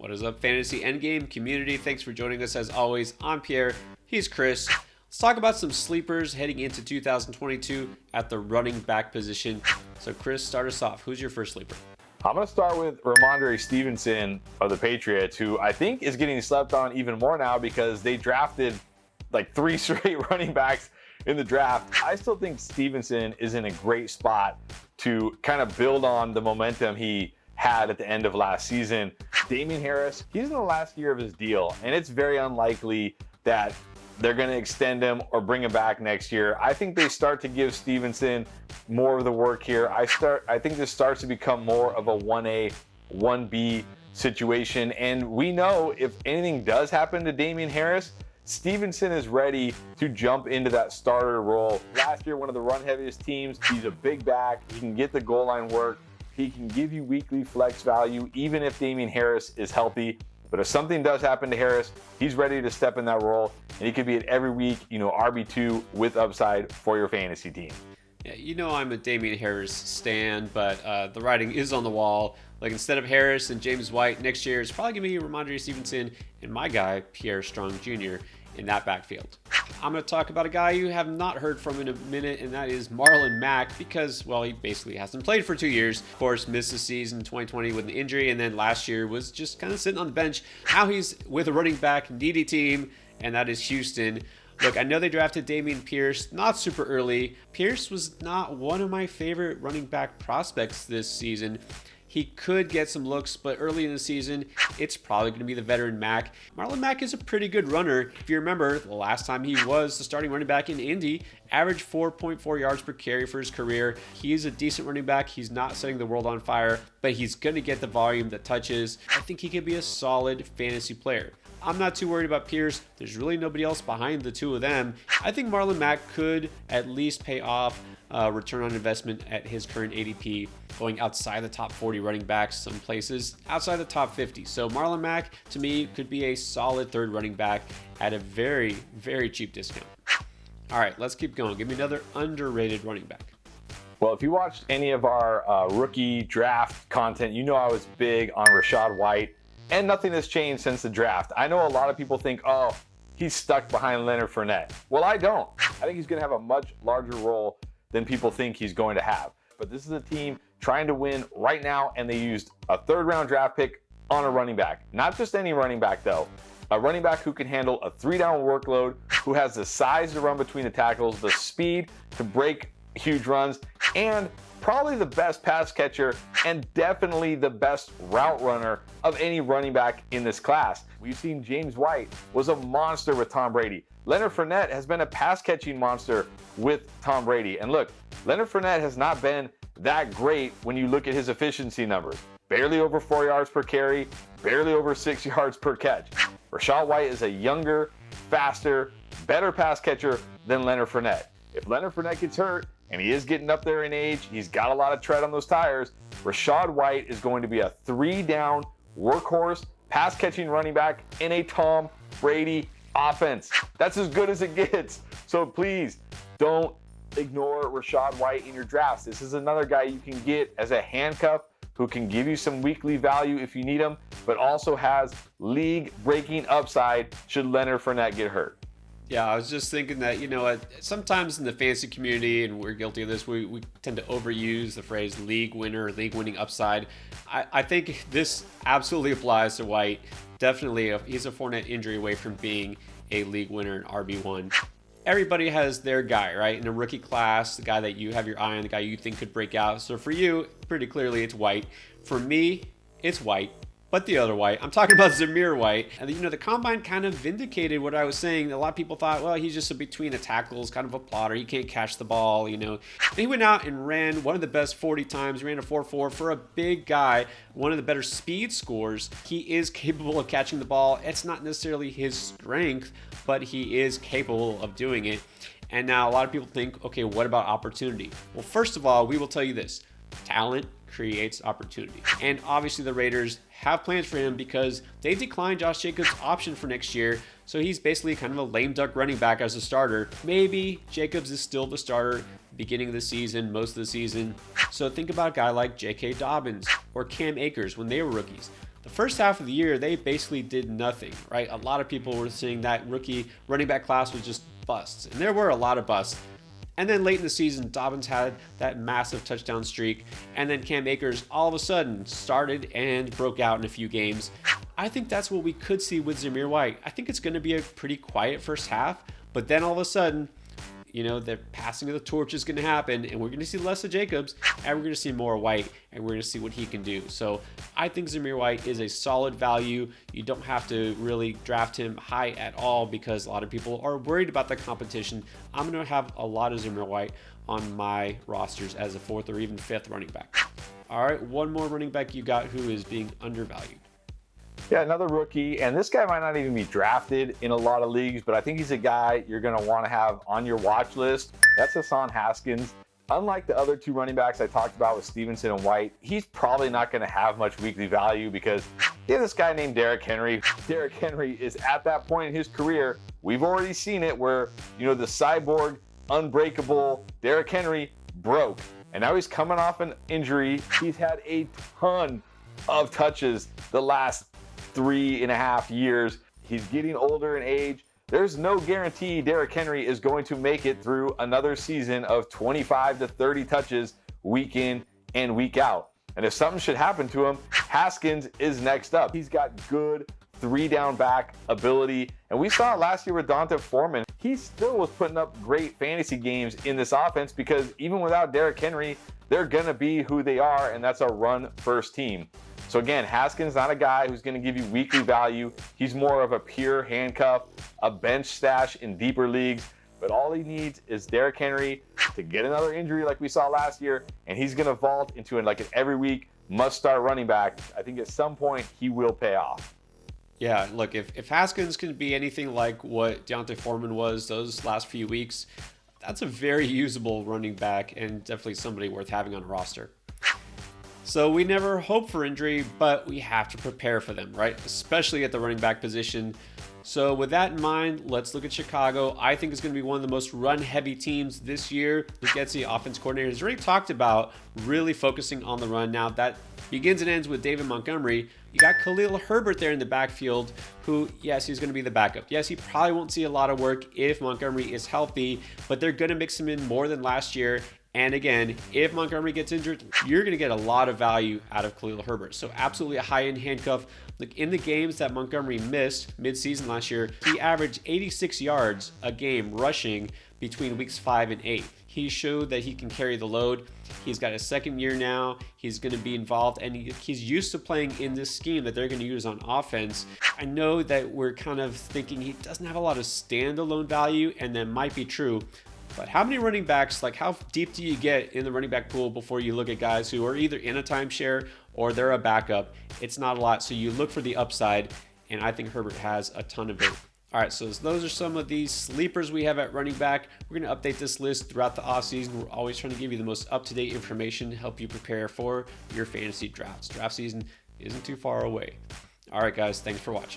What is up, Fantasy Endgame community? Thanks for joining us as always. I'm Pierre. He's Chris. Let's talk about some sleepers heading into 2022 at the running back position. So Chris, start us off. Who's your first sleeper? I'm going to start with Ramondre Stevenson of the Patriots, who I think is getting slept on even more now because they drafted like 3 straight running backs in the draft. I still think Stevenson is in a great spot to kind of build on the momentum he had at the end of last season. Damian Harris, he's in the last year of his deal, and it's very unlikely that they're going to extend him or bring him back next year. I think they start to give Stevenson more of the work here. I think this starts to become more of a 1A, 1B situation. And we know if anything does happen to Damian Harris, Stevenson is ready to jump into that starter role. Last year, one of the run heaviest teams. He's a big back. He can get the goal line work. He can give you weekly flex value, even if Damian Harris is healthy. But if something does happen to Harris, he's ready to step in that role, and he could be at every week, RB2 with upside for your fantasy team. Yeah, I'm a Damian Harris stan, but the writing is on the wall. Like, instead of Harris and James White, next year it's probably going to be Ramondre Stevenson and my guy, Pierre Strong Jr. in that backfield. I'm going to talk about a guy you have not heard from in a minute, and that is Marlon Mack, because, well, he basically hasn't played for 2 years. Of course, missed the season 2020 with an injury, and then last year was just kind of sitting on the bench. Now he's with a running back needy team, and that is Houston. Look, I know they drafted Dameon Pierce not super early. Pierce was not one of my favorite running back prospects this season. He could get some looks, but early in the season, it's probably going to be the veteran Mack. Marlon Mack is a pretty good runner. If you remember, the last time he was the starting running back in Indy, averaged 4.4 yards per carry for his career. He's a decent running back. He's not setting the world on fire, but he's going to get the volume, the touches. I think he could be a solid fantasy player. I'm not too worried about Pierce. There's really nobody else behind the two of them. I think Marlon Mack could at least pay off return on investment at his current ADP, going outside the top 40 running backs, some places outside the top 50. So Marlon Mack, to me, could be a solid third running back at a very, very cheap discount. All right, let's keep going. Give me another underrated running back. Well, if you watched any of our rookie draft content, you know I was big on Rachaad White. And nothing has changed since the draft. I know a lot of people think, oh, he's stuck behind Leonard Fournette. Well, I don't. I think he's going to have a much larger role than people think he's going to have. But this is a team trying to win right now, and they used a third-round draft pick on a running back. Not just any running back, though. A running back who can handle a 3-down workload, who has the size to run between the tackles, the speed to break huge runs, and probably the best pass catcher and definitely the best route runner of any running back in this class. We've seen James White was a monster with Tom Brady. Leonard Fournette has been a pass catching monster with Tom Brady. And look, Leonard Fournette has not been that great when you look at his efficiency numbers. Barely over 4 yards per carry, barely over 6 yards per catch. Rachaad White is a younger, faster, better pass catcher than Leonard Fournette. If Leonard Fournette gets hurt, and he is getting up there in age, he's got a lot of tread on those tires, Rachaad White is going to be a 3-down workhorse, pass-catching running back in a Tom Brady offense. That's as good as it gets. So please, don't ignore Rachaad White in your drafts. This is another guy you can get as a handcuff who can give you some weekly value if you need him, but also has league-breaking upside should Leonard Fournette get hurt. Yeah, I was just thinking that, sometimes in the fantasy community, and we're guilty of this, we tend to overuse the phrase league winner, league winning upside. I think this absolutely applies to White. Definitely, he's a Fournette injury away from being a league winner and RB1. Everybody has their guy, right? In a rookie class, the guy that you have your eye on, the guy you think could break out. So for you, pretty clearly it's White. For me, it's White. But the other White, I'm talking about Zamir White. And the combine kind of vindicated what I was saying. A lot of people thought, well, he's just a between the tackles, kind of a plotter. He can't catch the ball, And he went out and ran one of the best 40 times, ran a 4.4 for a big guy, one of the better speed scores. He is capable of catching the ball. It's not necessarily his strength, but he is capable of doing it. And now a lot of people think, okay, what about opportunity? Well, first of all, we will tell you this. Talent creates opportunity. And obviously the Raiders have plans for him because they declined Josh Jacobs' option for next year. So he's basically kind of a lame duck running back as a starter. Maybe Jacobs is still the starter beginning of the season, most of the season. So think about a guy like J.K. Dobbins or Cam Akers when they were rookies. the first half of the year, they basically did nothing, right? A lot of people were saying that rookie running back class was just busts, and there were a lot of busts. And then late in the season, Dobbins had that massive touchdown streak, and then Cam Akers all of a sudden started and broke out in a few games. I think that's what we could see with Zamir White. I think it's going to be a pretty quiet first half, but then all of a sudden, you know, the passing of the torch is going to happen, and we're going to see less of Jacobs, and we're going to see more White, and we're going to see what he can do. So I think Zamir White is a solid value. You don't have to really draft him high at all because a lot of people are worried about the competition. I'm going to have a lot of Zamir White on my rosters as a 4th or even 5th running back. All right, one more running back you got who is being undervalued. Yeah, another rookie, and this guy might not even be drafted in a lot of leagues, but I think he's a guy you're going to want to have on your watch list. That's Hassan Haskins. Unlike the other 2 running backs I talked about with Stevenson and White, he's probably not going to have much weekly value because he has this guy named Derrick Henry. Derrick Henry is at that point in his career. We've already seen it where, you know, the cyborg, unbreakable Derrick Henry broke, and now he's coming off an injury. He's had a ton of touches the last 3.5 years. He's getting older in age. There's no guarantee Derrick Henry is going to make it through another season of 25 to 30 touches week in and week out. And if something should happen to him, Haskins is next up. He's got good 3-down back ability. And we saw it last year with D'Onta Foreman. He still was putting up great fantasy games in this offense because even without Derrick Henry, they're going to be who they are, and that's a run-first team. So again, Haskins not a guy who's going to give you weekly value. He's more of a pure handcuff, a bench stash in deeper leagues. But all he needs is Derrick Henry to get another injury like we saw last year, and he's going to vault into like an every week must-start running back. I think at some point he will pay off. Yeah, look, if Haskins can be anything like what D'Onta Foreman was those last few weeks, that's a very usable running back and definitely somebody worth having on a roster. So we never hope for injury, but we have to prepare for them, right? Especially at the running back position. So with that in mind, let's look at Chicago. I think it's going to be one of the most run-heavy teams this year. Luke Getsy, offense coordinator, has already talked about really focusing on the run. Now that begins and ends with David Montgomery. You got Khalil Herbert there in the backfield, who, yes, he's going to be the backup. Yes, he probably won't see a lot of work if Montgomery is healthy, but they're going to mix him in more than last year. And again, if Montgomery gets injured, you're going to get a lot of value out of Khalil Herbert. So absolutely a high-end handcuff. Like in the games that Montgomery missed mid-season last year, he averaged 86 yards a game rushing between weeks 5 and 8. He showed that he can carry the load. He's got a second year now. He's going to be involved, and he's used to playing in this scheme that they're going to use on offense. I know that we're kind of thinking he doesn't have a lot of standalone value, and that might be true. But how many running backs, like how deep do you get in the running back pool before you look at guys who are either in a timeshare or they're a backup? It's not a lot, so you look for the upside, and I think Herbert has a ton of it. All right, so those are some of these sleepers we have at running back. We're going to update this list throughout the offseason. We're always trying to give you the most up-to-date information to help you prepare for your fantasy drafts. Draft season isn't too far away. All right, guys, thanks for watching.